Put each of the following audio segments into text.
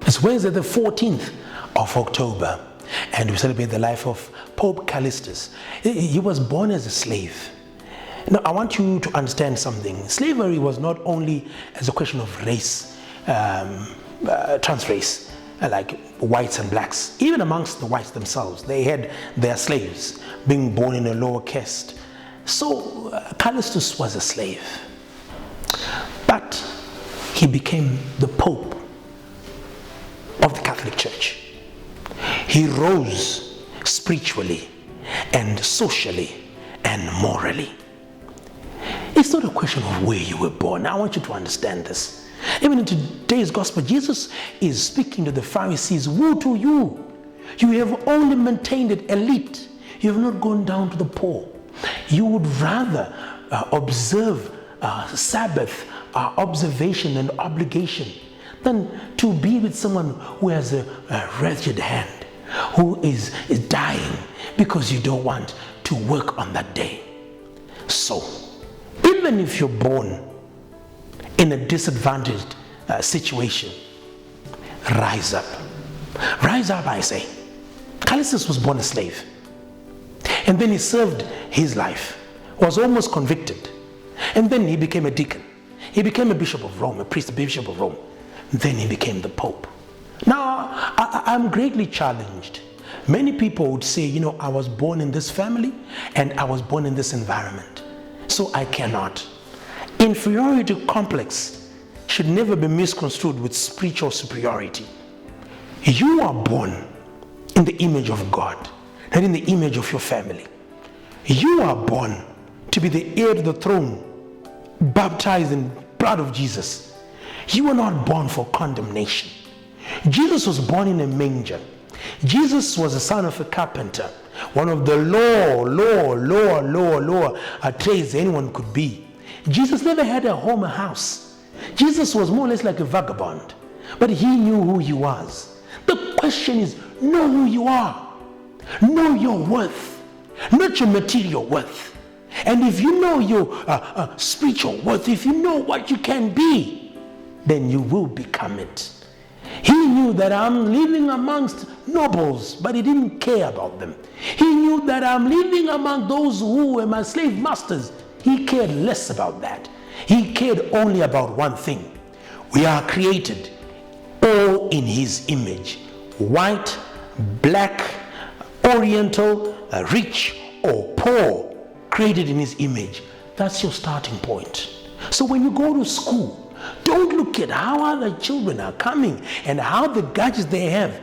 It's Wednesday the 14th of October, and we celebrate the life of Pope Callistus. He was born as a slave. Now, I want you to understand something. Slavery was not only as a question of race, transrace, like whites and blacks. Even amongst the whites themselves, they had their slaves, being born in a lower caste. So Callistus was a slave, but he became the Pope of the Catholic Church. He rose spiritually and socially and morally. It's not a question of where you were born. I want you to understand this. Even in today's gospel, Jesus is speaking to the Pharisees. Woe to you! You have only maintained it elite. You have not gone down to the poor. You would rather observe Sabbath observation and obligation than to be with someone who has a wretched hand, who is dying because you don't want to work on that day. So, even if you're born in a disadvantaged situation, rise up. Rise up, I say. Callistus was born a slave. And then he served his life, was almost convicted. And then he became a deacon. He became a bishop of Rome, a priest, a bishop of Rome. Then he became the Pope. Now, I'm greatly challenged. Many people would say, you know, I was born in this family and I was born in this environment, so I cannot. Inferiority complex should never be misconstrued with spiritual superiority. You are born in the image of God, not in the image of your family. You are born to be the heir to the throne, baptized in the blood of Jesus. You were not born for condemnation. Jesus was born in a manger. Jesus was the son of a carpenter, one of the lower trades anyone could be. Jesus never had a home, a house. Jesus was more or less like a vagabond, but he knew who he was. The question is, know who you are. Know your worth, not your material worth. And if you know your spiritual worth, if you know what you can be, then you will become it. He knew that I'm living amongst nobles, but he didn't care about them. He knew that I'm living among those who were my slave masters. He cared less about that. He cared only about one thing. We are created all in his image. White, black, oriental, rich or poor, created in his image. That's your starting point. So when you go to school, don't look at how other children are coming and how the gadgets they have.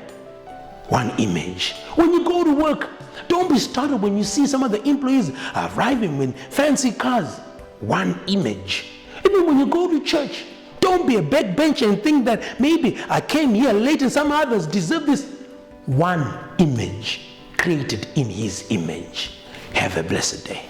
One image. When you go to work, don't be startled when you see some of the employees arriving with fancy cars. One image. Even when you go to church, don't be a backbencher and think that maybe I came here late and some others deserve this. One image, created in his image. Have a blessed day.